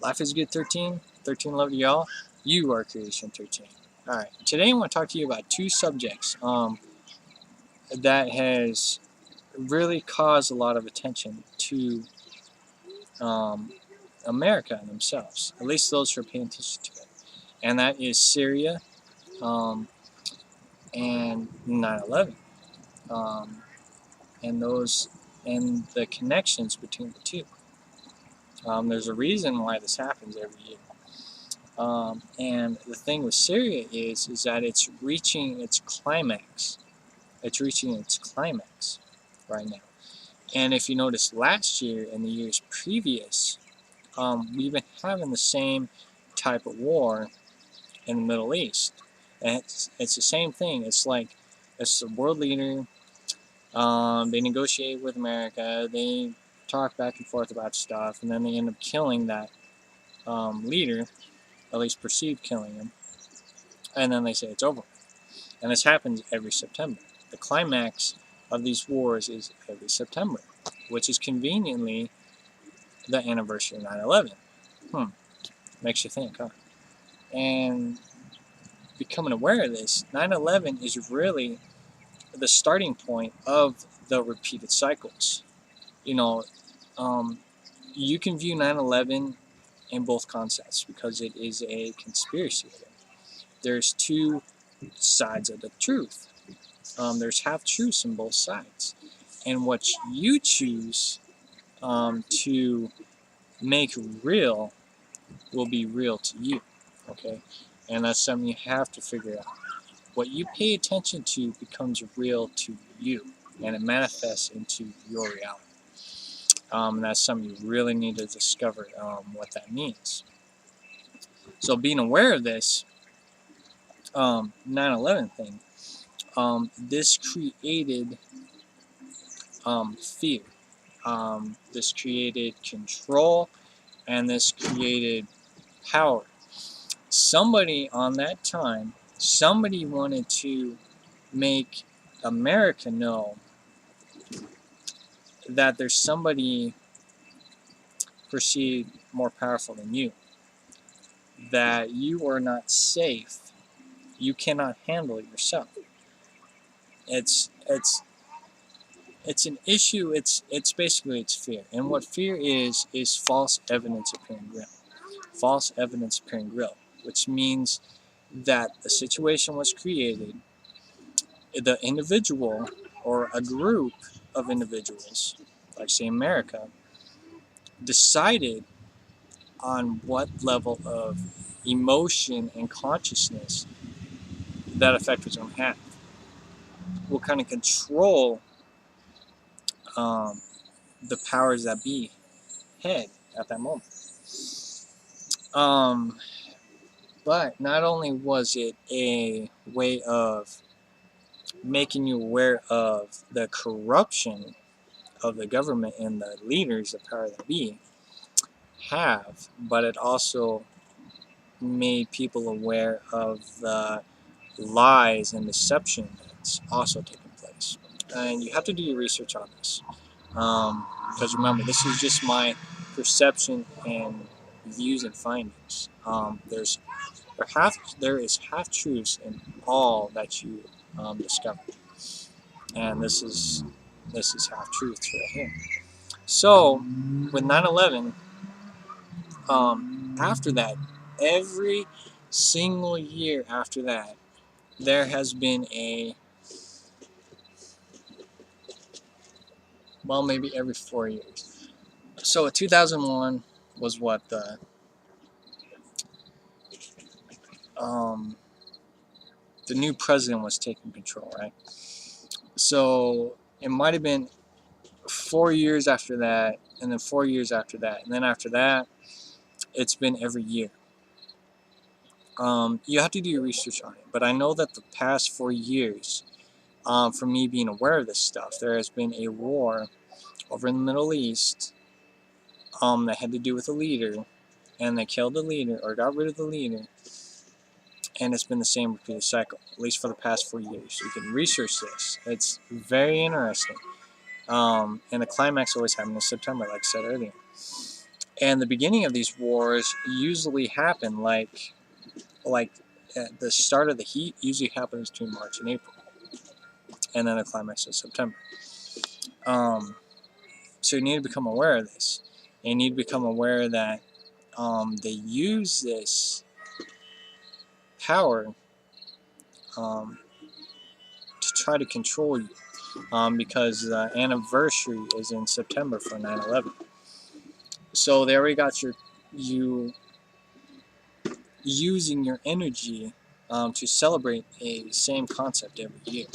Life is good 13. 13 love to y'all. You are creation 13. Alright, today I want to talk to you about two subjects that has really caused a lot of attention to America themselves, at least those who are paying attention to it. And that is Syria and 9/11. And those and the connections between the two. There's a reason why this happens every year. And the thing with Syria is that it's reaching its climax. It's reaching its climax right now. And if you notice, last year and the years previous, we've been having the same type of war in the Middle East. And it's the same thing. It's like it's the world leader. They negotiate with America. They talk back and forth about stuff, and then they end up killing that leader, at least perceived killing him, and then they say it's over. And this happens every September. The climax of these wars is every September, which is conveniently the anniversary of 9/11. Makes you think, huh? And becoming aware of this, 9/11 is really the starting point of the repeated cycles. You know, you can view 9/11 in both concepts because it is a conspiracy theory. There's two sides of the truth. There's half-truths in both sides. And what you choose to make real will be real to you, okay? And that's something you have to figure out. What you pay attention to becomes real to you, and it manifests into your reality. And that's something you really need to discover what that means. So being aware of this 9/11 thing, this created fear. This created control, and this created power. Somebody on that time, somebody wanted to make America know that there's somebody perceived more powerful than you, that you are not safe, you cannot handle it yourself. It's an issue. It's basically it's fear, and what fear is false evidence appearing real. False evidence appearing real, which means that the situation was created, the individual or a group of individuals, like say America, decided on what level of emotion and consciousness that effect was going to have, what kind of control the powers that be had at that moment. But not only was it a way of making you aware of the corruption of the government and the leaders, the power that be, have, but it also made people aware of the lies and deception that's also taking place. And you have to do your research on this. Because remember, this is just my perception and views and findings. There is half truths in all that you discover, and this is half truths right here. So with 9/11, after that, every single year after that, there has been maybe every 4 years. So 2001 was what the new president was taking control, right? So it might have been 4 years after that, and then 4 years after that, and then after that, it's been every year. You have to do your research on it, but I know that the past 4 years, for me being aware of this stuff, there has been a war over in the Middle East that had to do with a leader, and they killed the leader or got rid of the leader, and it's been the same repeated cycle, at least for the past 4 years. You can research this. It's very interesting. And the climax always happened in September, like I said earlier. And the beginning of these wars usually happen like at the start of the heat usually happens between March and April, and then the climax is September. So you need to become aware of this. And you need to become aware that they use this power um, to try to control you, because the anniversary is in September for 9/11. So they already got you using your energy to celebrate a same concept every year.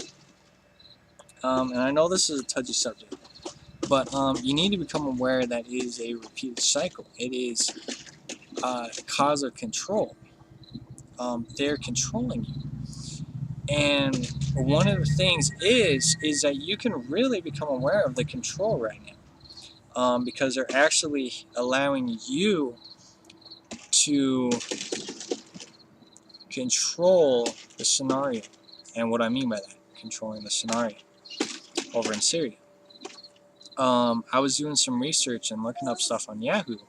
And I know this is a touchy subject, but you need to become aware that it is a repeated cycle. It is a cause of control. They're controlling you. And one of the things is that you can really become aware of the control right now, because they're actually allowing you to control the scenario. And what I mean by that, controlling the scenario over in Syria. I was doing some research and looking up stuff on Yahoo,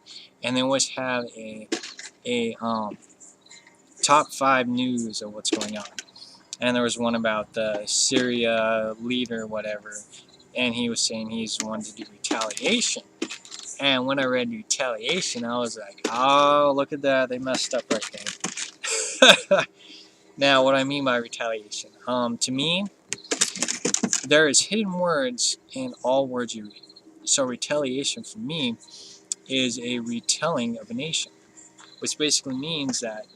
and they always have a top 5 news of what's going on. And there was one about the Syria leader, whatever, and he was saying he's wanted to do retaliation. And when I read retaliation, I was like, oh, look at that, they messed up right there. Now, what I mean by retaliation, to me, there is hidden words in all words you read. So retaliation for me is a retelling of a nation, which basically means that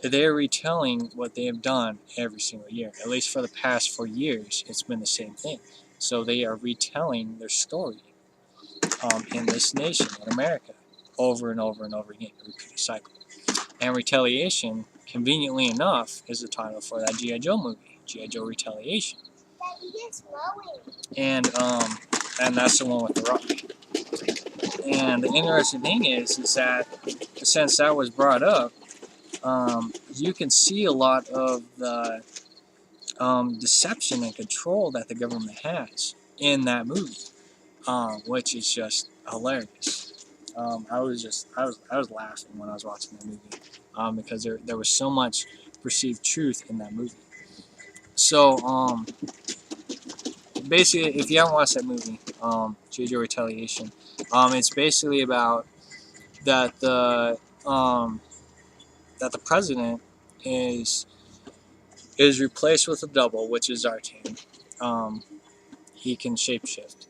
they're retelling what they have done every single year. At least for the past 4 years, it's been the same thing. So they are retelling their story in this nation, in America, over and over and over again, a repeated cycle. And Retaliation, conveniently enough, is the title for that G.I. Joe movie, G.I. Joe Retaliation. And that's the one with The Rock. And the interesting thing is that since that was brought up, you can see a lot of the deception and control that the government has in that movie, which is just hilarious. I was laughing when I was watching that movie, because there was so much perceived truth in that movie. So basically, if you haven't watched that movie, G.I. Joe Retaliation, it's basically about that the president is replaced with a double, which is our team. He can shapeshift,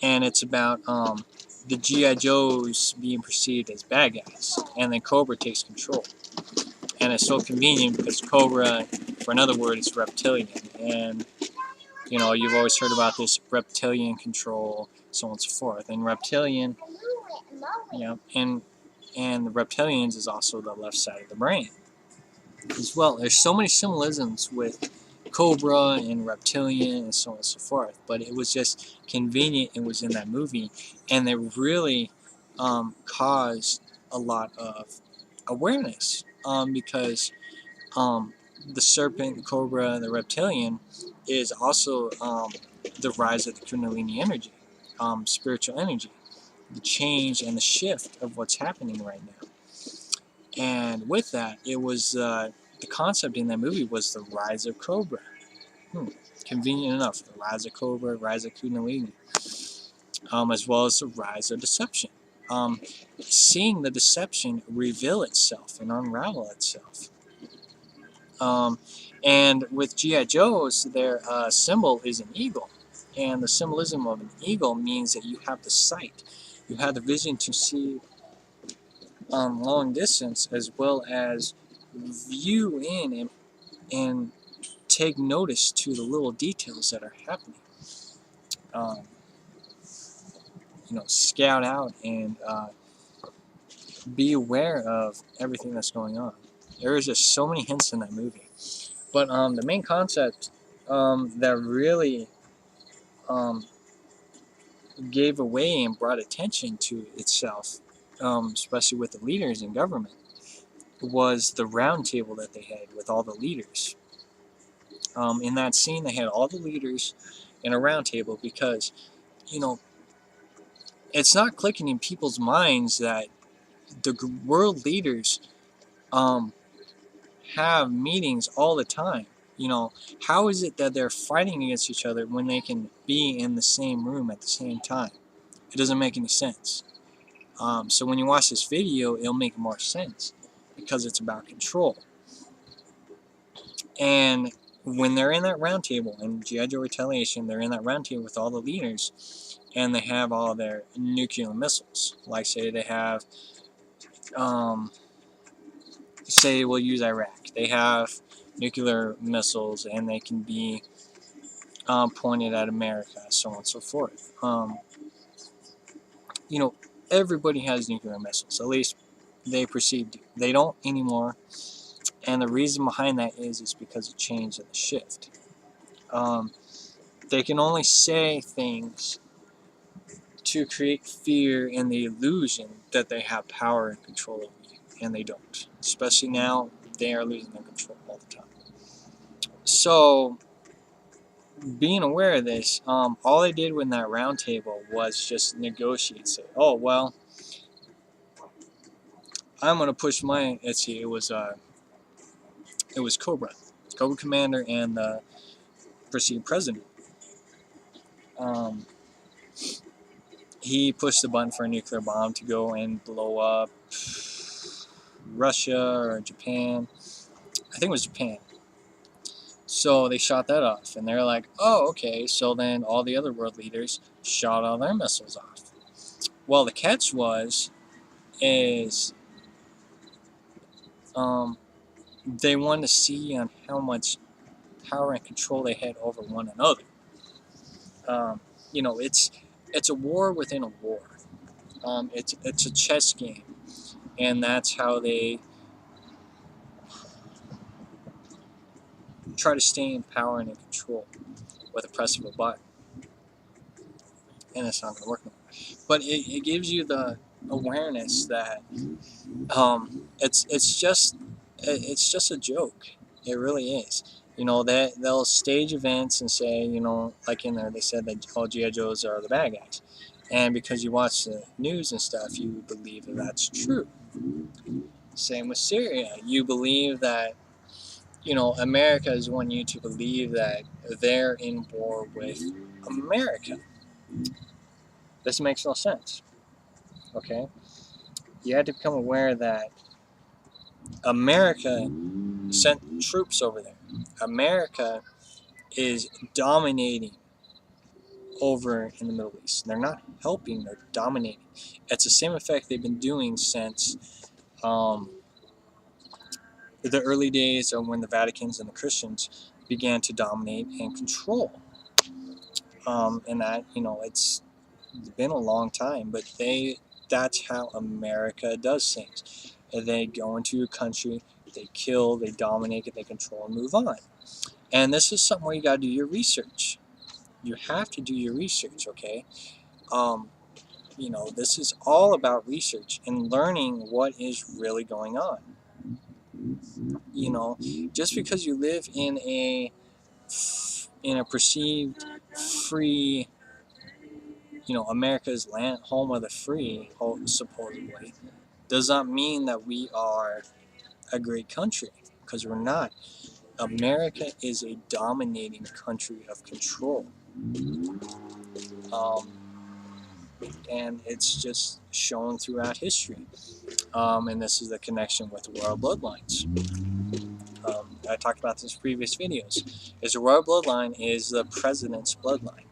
and it's about the G.I. Joes being perceived as bad guys, and then Cobra takes control. And it's so convenient because Cobra, for another word, is reptilian, and you've always heard about this reptilian control, so on and so forth. And reptilian, and the reptilians is also the left side of the brain as well. There's so many symbolisms with Cobra and Reptilian and so on and so forth, but it was just convenient it was in that movie, and it really caused a lot of awareness, because the serpent, the Cobra, the Reptilian is also the rise of the Kundalini energy, spiritual energy, the change and the shift of what's happening right now. And with that, it was the concept in that movie was the rise of Cobra. Convenient enough, the rise of Cobra, rise of Kundalini, as well as the rise of deception. Seeing the deception reveal itself and unravel itself. And with G.I. Joes, their symbol is an eagle. And the symbolism of an eagle means that you have the sight. You have the vision to see long distance, as well as view in and take notice to the little details that are happening. Scout out and be aware of everything that's going on. There is just so many hints in that movie. But the main concept that really gave away and brought attention to itself, especially with the leaders in government, was the round table that they had with all the leaders. In that scene, they had all the leaders in a round table because, it's not clicking in people's minds that the world leaders have meetings all the time. How is it that they're fighting against each other when they can be in the same room at the same time? It doesn't make any sense. So when you watch this video, it'll make more sense because it's about control. And when they're in that round table in G.I. Joe Retaliation, they're in that round table with all the leaders, and they have all their nuclear missiles. Like, say they have, say we'll use Iraq. They have nuclear missiles, and they can be pointed at America, so on and so forth. Everybody has nuclear missiles. At least they perceive to. They don't anymore. And the reason behind that is because of change in the shift. They can only say things to create fear and the illusion that they have power and control over you, and they don't. Especially now, they are losing their control all the time. So, being aware of this, all they did with that round table was just negotiate. Say, oh well, I'm gonna push my. Let's see, it was Cobra Commander, and the perceived president. He pushed the button for a nuclear bomb to go and blow up Russia or Japan. I think it was Japan. So they shot that off, and they're like, oh, okay. So then all the other world leaders shot all their missiles off. Well, the catch is they wanted to see on how much power and control they had over one another. It's a war within a war. It's a chess game, and that's how they try to stay in power and in control with the press of a button. And it's not going to work no more. But it gives you the awareness that it's just a joke. It really is. They'll stage events and say, like in there they said that all G.I. Joes are the bad guys, and because you watch the news and stuff, you believe that that's true. Same with Syria. You believe that America is wanting you to believe that they're in war with America. This makes no sense. Okay, you have to become aware that America sent troops over there. America is dominating over in the Middle East. They're not helping, they're dominating. It's the same effect they've been doing since the early days of when the Vaticans and the Christians began to dominate and control. And that, it's been a long time, but that's how America does things. They go into a country, they kill, they dominate, they control, and move on. And this is something where you got to do your research. You have to do your research, okay? This is all about research and learning what is really going on. Just because you live in a perceived free, America's land, home of the free, supposedly, does not mean that we are a great country, because we're not. America is a dominating country of control. And it's just shown throughout history. And this is the connection with the royal bloodlines. I talked about this in previous videos. The royal bloodline is the president's bloodline.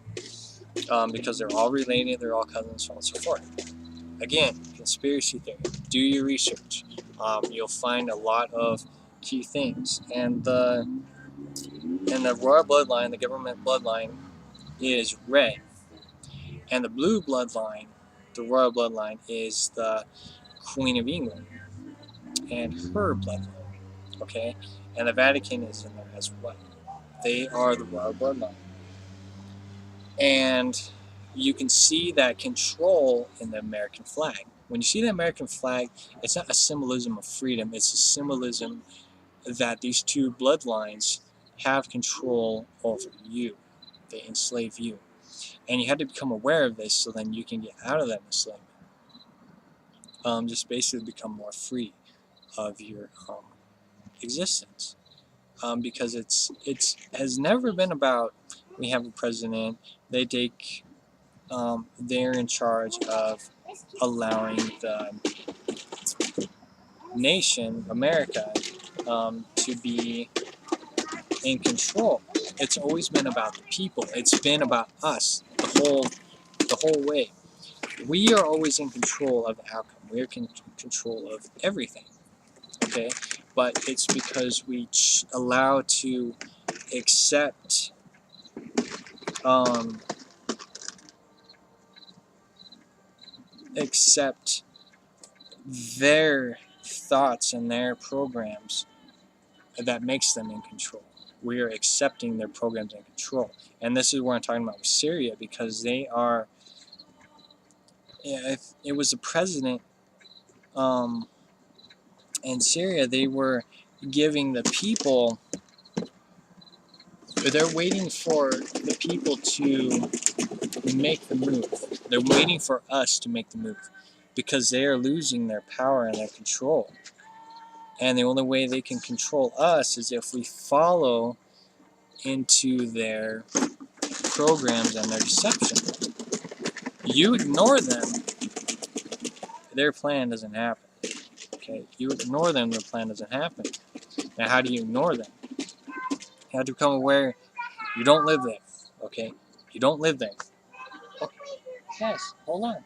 Because they're all related, they're all cousins, so on and so forth. Again, conspiracy theory. Do your research. You'll find a lot of key things. And the royal bloodline, the government bloodline, is red. And the blue bloodline, the royal bloodline, is the Queen of England and her bloodline. Okay? And the Vatican is in there as well. They are the royal bloodline. And you can see that control in the American flag. When you see the American flag, it's not a symbolism of freedom, it's a symbolism that these two bloodlines have control over you. They enslave you. And you have to become aware of this so then you can get out of that enslavement. just basically become more free of your existence. Because it's has never been about we have a president, they take they're in charge of allowing the nation, America, to be in control. It's always been about the people. It's been about us the whole way. We are always in control of the outcome. We're in control of everything. Okay, but it's because we allow to accept accept their thoughts and their programs that makes them in control. We are accepting their programs and control. And this is what I'm talking about with Syria, because they are, if it was a president in Syria, they were giving the people, they're waiting for the people to make the move. They're waiting for us to make the move because they are losing their power and their control. And the only way they can control us is if we follow into their programs and their deception. You ignore them, their plan doesn't happen. Okay, you ignore them, their plan doesn't happen. Now, how do you ignore them? You have to become aware you don't live there. Okay, you don't live there. Okay. Yes, hold on.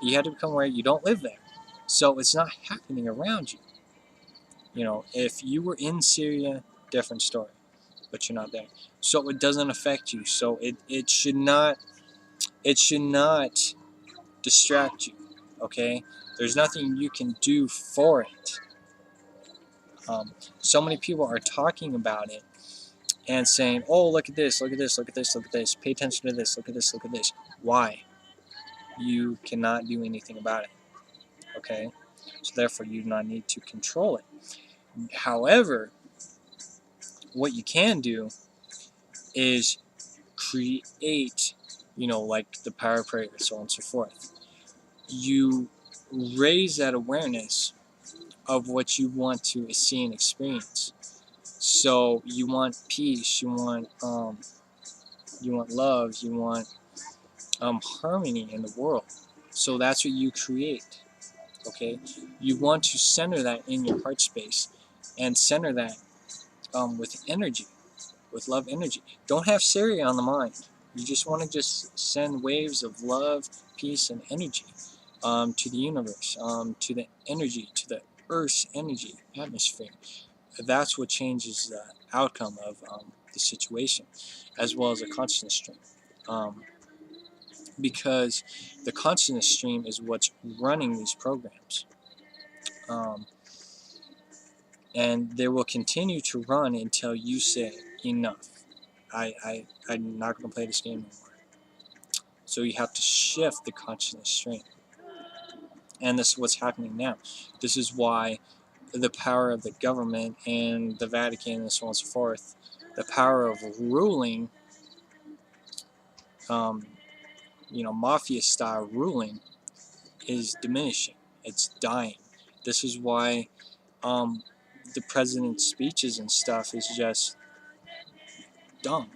You have to become aware you don't live there. So it's not happening around you. You know, if you were in Syria, different story, but you're not there. So it doesn't affect you. So it should not distract you. Okay, there's nothing you can do for it. So many people are talking about it and saying, "Oh, look at this, look at this, look at this, look at this. Pay attention to this. Look at this, look at this." Why? You cannot do anything about it. Okay, so therefore you do not need to control it. However, what you can do is create, like the power of prayer, so on and so forth. You raise that awareness of what you want to see and experience. So you want peace, you want love, you want harmony in the world. So that's what you create. Okay, you want to center that in your heart space, and center that with energy, with love energy. Don't have Syria on the mind. You just want to just send waves of love, peace, and energy to the universe, to the energy, to the Earth's energy atmosphere. That's what changes the outcome of the situation, as well as a consciousness stream. Because the consciousness stream is what's running these programs. And they will continue to run until you say enough. I'm not going to play this game anymore. So you have to shift the consciousness stream. And this is what's happening now. This is why the power of the government and the Vatican and so on and so forth, the power of ruling, mafia style ruling, is diminishing. It's dying. This is why the president's speeches and stuff is just dumb.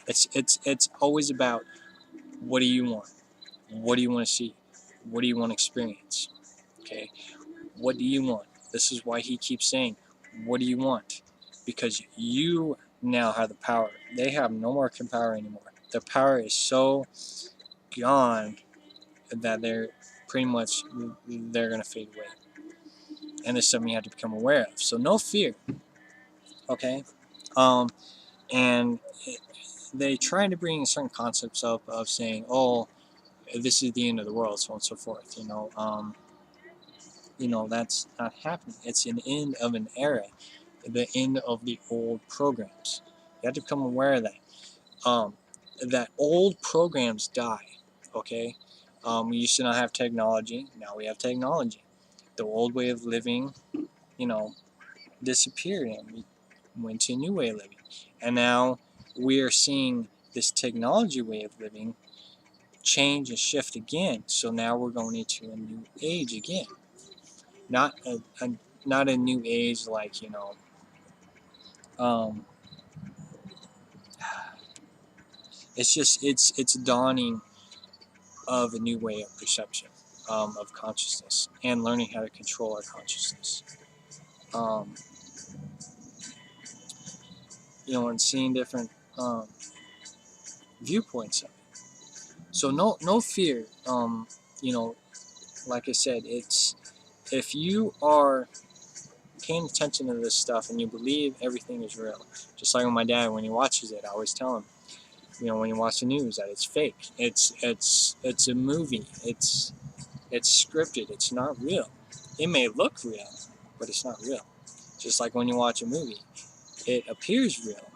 It's always about, what do you want? What do you want to see? What do you want to experience? Okay, what do you want? This is why he keeps saying, what do you want? Because you now have the power. They have no more power anymore. Their power is so gone that they're going to fade away. And it's something you have to become aware of. So no fear. Okay, and they try to bring certain concepts up of saying, oh, this is the end of the world, so on and so forth. That's not happening. It's an end of an era, the end of the old programs. You have to become aware of that. That old programs die. Okay, we used to not have technology. Now we have technology. The old way of living, disappeared, and we went to a new way of living. And now we are seeing this technology way of living change and shift again. So now we're going into a new age again. Not a new age like, it's dawning of a new way of perception, of consciousness, and learning how to control our consciousness. And seeing different viewpoints of it. So no fear. Like I said, it's if you are paying attention to this stuff and you believe everything is real. Just like with my dad, when he watches it, I always tell him, when you watch the news, that it's fake. It's a movie. It's scripted. It's not real. It may look real, but it's not real. Just like when you watch a movie, it appears real,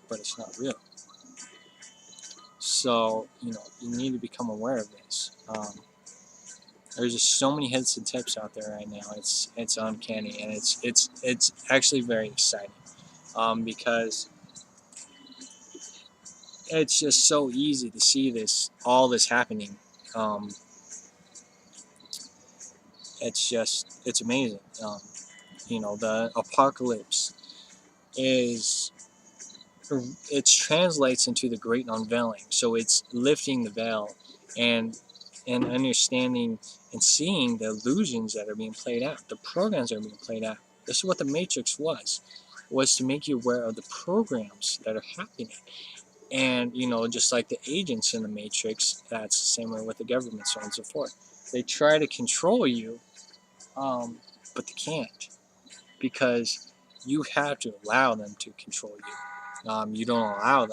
but it's not real. So you need to become aware of this. There's just so many hints and tips out there right now. It's uncanny, and it's actually very exciting, because it's just so easy to see all this happening. It's amazing. The apocalypse it translates into the great unveiling. So it's lifting the veil and understanding and seeing the illusions that are being played out, the programs that are being played out. This is what the Matrix was to make you aware of the programs that are happening. And, just like the agents in the Matrix, that's the same way with the government, so on and so forth. They try to control you, but they can't, because you have to allow them to control you. You don't allow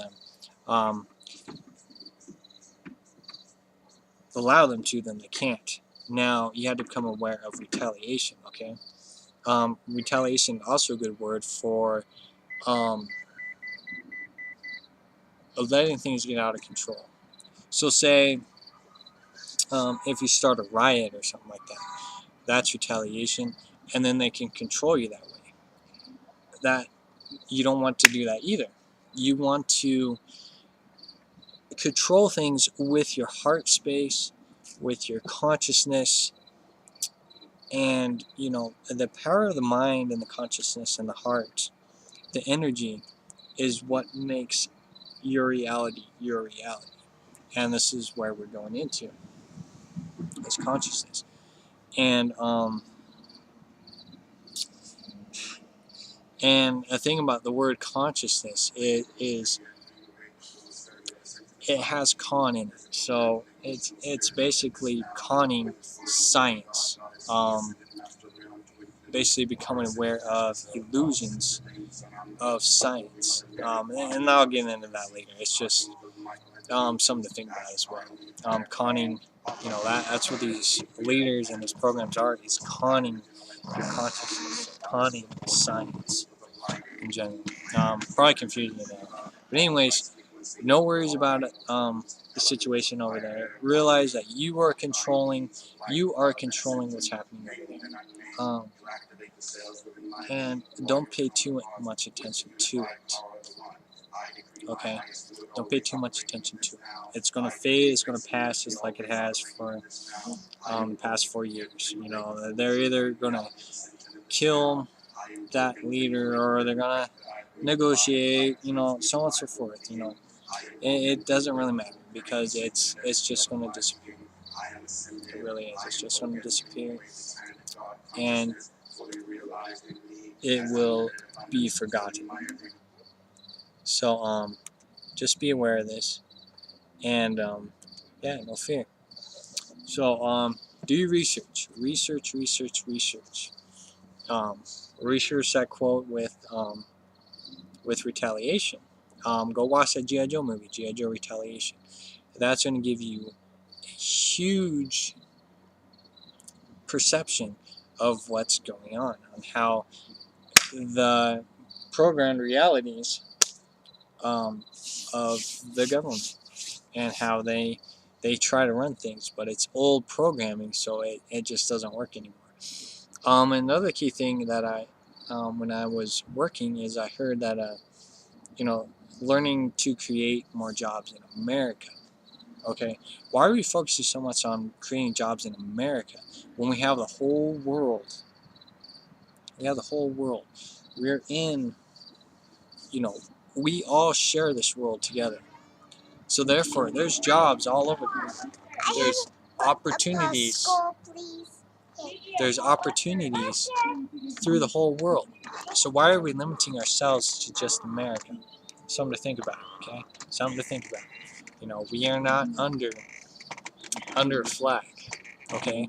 them to, then they can't. Now, you have to become aware of retaliation, okay? Retaliation is also a good word for letting things get out of control. So say, if you start a riot or something like that, that's retaliation, and then they can control you that way. That you don't want to do that either. You want to control things with your heart space, with your consciousness, and the power of the mind and the consciousness and the heart, the energy, is what makes your reality your reality. And this is where we're going into, is consciousness. And a thing about the word consciousness, it has con in it. So it's basically conning science. Basically becoming aware of illusions of science. And I'll get into that later. It's just something to think about as well. Conning, that's what these leaders and these programs are, is conning your consciousness, conning science in general. Probably confusing you there. But anyways, no worries about the situation over there. Realize that you are controlling what's happening over there. And don't pay too much attention to it. Okay? Don't pay too much attention to it. It's going to fade, it's going to pass, just like it has for the past 4 years. They're either going to kill that leader, or they're going to negotiate, so on and so forth. It doesn't really matter, because it's just going to disappear. It really is. It's just going to disappear, and it will be forgotten. So just be aware of this, and yeah, no fear. So do your research. Research. Research that quote with Retaliation. Go watch that G.I. Joe movie, G.I. Joe Retaliation. That's going to give you a huge perception of what's going on how the programmed realities of the government, and how they try to run things, but it's old programming, so it just doesn't work anymore. Another key thing that when I was working, is I heard that learning to create more jobs in America. Okay, why are we focusing so much on creating jobs in America when we have the whole world? We have the whole world. We're in, we all share this world together. So therefore, there's jobs all over. There's opportunities. There's opportunities through the whole world. So why are we limiting ourselves to just America? Something to think about, okay? Something to think about. We are not under a flag, okay?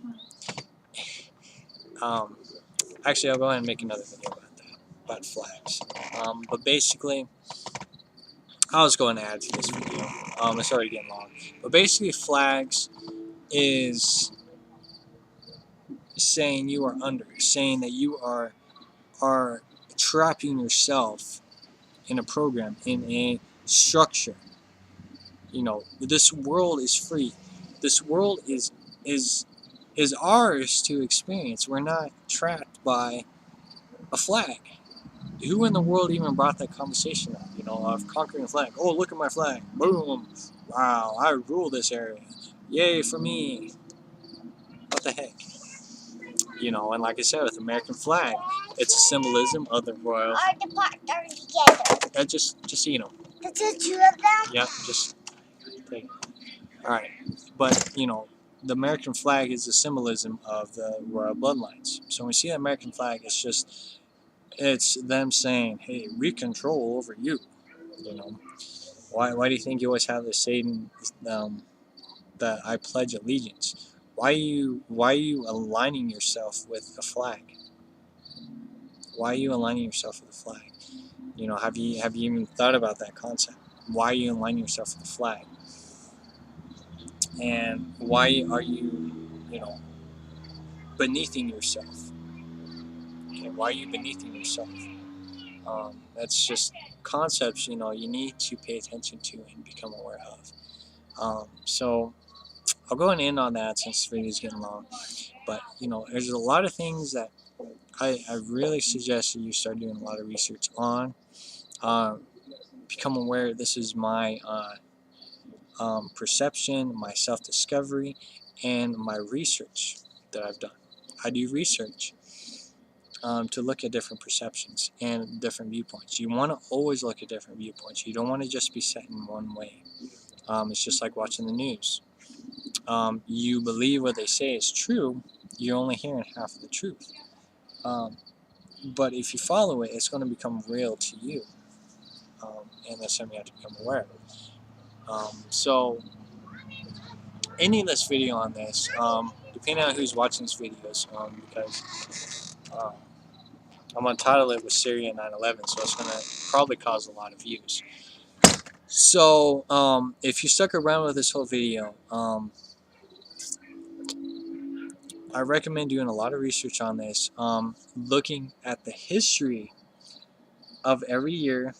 Actually, I'll go ahead and make another video about that, about flags. But basically, I was going to add to this video. It's already getting long. But basically, flags is saying you are under, saying that you are trapping yourself in a program, in a structure. This world is free. This world is ours to experience. We're not trapped by a flag. Who in the world even brought that conversation up? Of conquering a flag. Oh, look at my flag. Boom. Wow, I rule this area. Yay for me. What the heck? And like I said, with the American flag, it's a symbolism of the royal. Just so you know. The two of them? Yeah, just take it. Alright. But, the American flag is a symbolism of the royal bloodlines. So when we see the American flag, it's them saying, hey, we control over you. Why do you think you always have this saying that I pledge allegiance? Why are you aligning yourself with a flag? Why are you aligning yourself with a flag? Have you even thought about that concept? Why are you aligning yourself with the flag? And why are you, beneathing yourself? Okay, why are you beneathing yourself? That's just concepts, you need to pay attention to and become aware of. So I'll go and end on that since this video is getting long. But, there's a lot of things that I really suggest that you start doing a lot of research on. Become aware this is my perception, my self-discovery, and my research that I've done. I do research to look at different perceptions and different viewpoints. You want to always look at different viewpoints. You don't want to just be set in one way. It's just like watching the news. You believe what they say is true, you're only hearing half of the truth. But if you follow it, it's going to become real to you. And that's something you have to become aware of. So, ending this video on this, depending on who's watching this videos, because I'm going to title it with Syria 9/11, so it's going to probably cause a lot of views. So, if you stuck around with this whole video, I recommend doing a lot of research on this, looking at the history of every year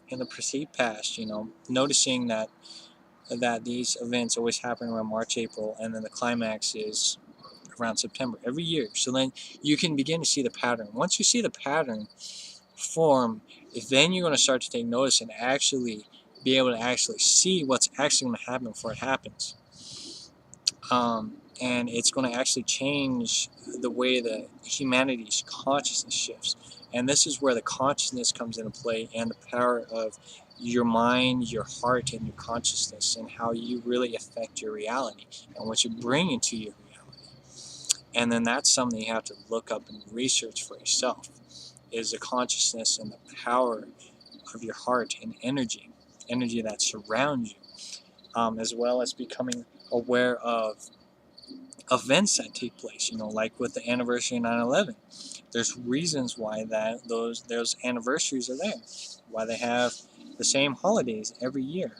in the preceding past, noticing that these events always happen around March, April, and then the climax is around September every year. So then you can begin to see the pattern. Once you see the pattern form, then you're going to start to take notice and actually be able to actually see what's actually going to happen before it happens. And it's going to actually change the way that humanity's consciousness shifts. And this is where the consciousness comes into play, and the power of your mind, your heart, and your consciousness, and how you really affect your reality and what you bring into your reality. And then that's something you have to look up and research for yourself, is the consciousness and the power of your heart and energy that surrounds you, as well as becoming aware of events that take place, like with the anniversary of 9/11. There's reasons why those anniversaries are there, why they have the same holidays every year,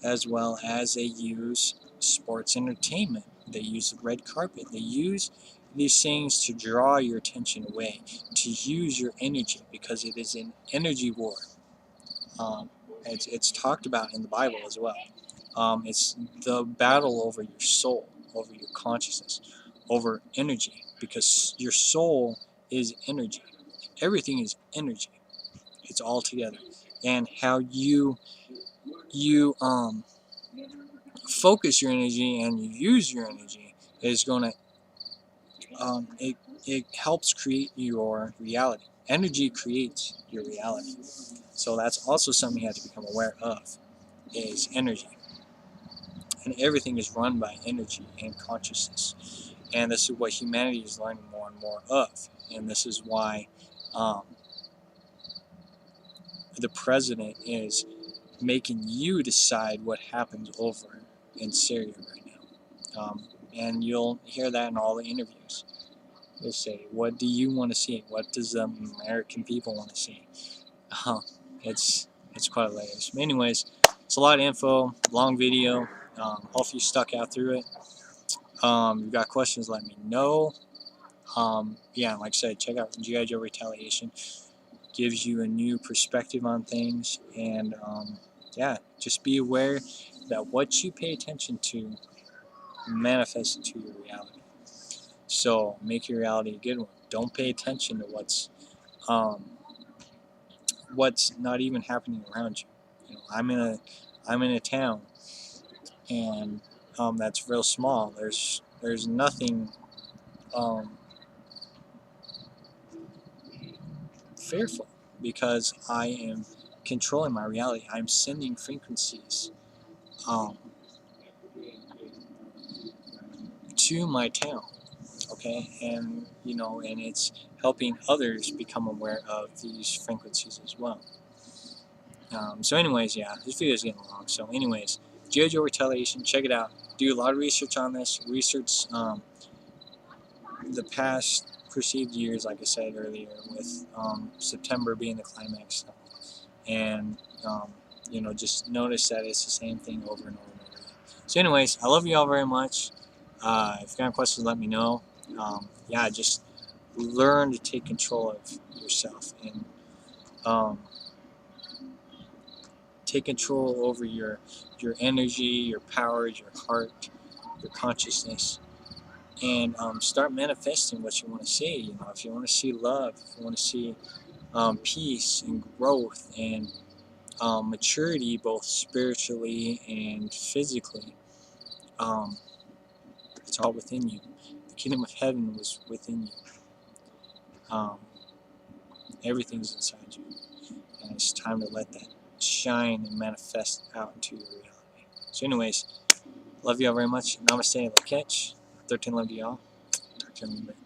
as well as they use sports entertainment. They use the red carpet. They use these things to draw your attention away, to use your energy, because it is an energy war. It's talked about in the Bible as well. It's the battle over your soul, over your consciousness, over energy, because your soul is energy. Everything is energy. It's all together. And how you focus your energy and you use your energy, is going to it helps create your reality. Energy creates your reality. So that's also something you have to become aware of, is energy. And everything is run by energy and consciousness. And this is what humanity is learning more and more of. And this is why the president is making you decide what happens over in Syria right now. And you'll hear that in all the interviews. They say, what do you want to see? What does the American people want to see? It's quite hilarious. But anyways, it's a lot of info, long video. Hopefully you stuck out through it. If you've got questions, let me know. Yeah, like I said, check out G.I. Joe Retaliation. Gives you a new perspective on things. And yeah, just be aware that what you pay attention to manifests into your reality. So make your reality a good one. Don't pay attention to what's not even happening around you. You know, I'm in a town, and that's real small. There's nothing fearful, because I am controlling my reality. I'm sending frequencies to my town. Okay, and and it's helping others become aware of these frequencies as well. So anyways, yeah, this video is getting long. So anyways, G.I. Joe Retaliation, check it out. Do a lot of research on this. Research the past perceived years, like I said earlier, with September being the climax, and just notice that it's the same thing over and over and over again. So anyways, I love you all very much. If you got questions, let me know. Yeah, just learn to take control of yourself and take control over your energy, your power, your heart, your consciousness, and start manifesting what you want to see. If you want to see love, if you want to see peace and growth and maturity, both spiritually and physically, it's all within you. The kingdom of heaven was within you. Everything's inside you, and it's time to let that shine and manifest out into your reality. So anyways, love you all very much. Namaste and catch. 13 love to y'all. Talk to you in a bit.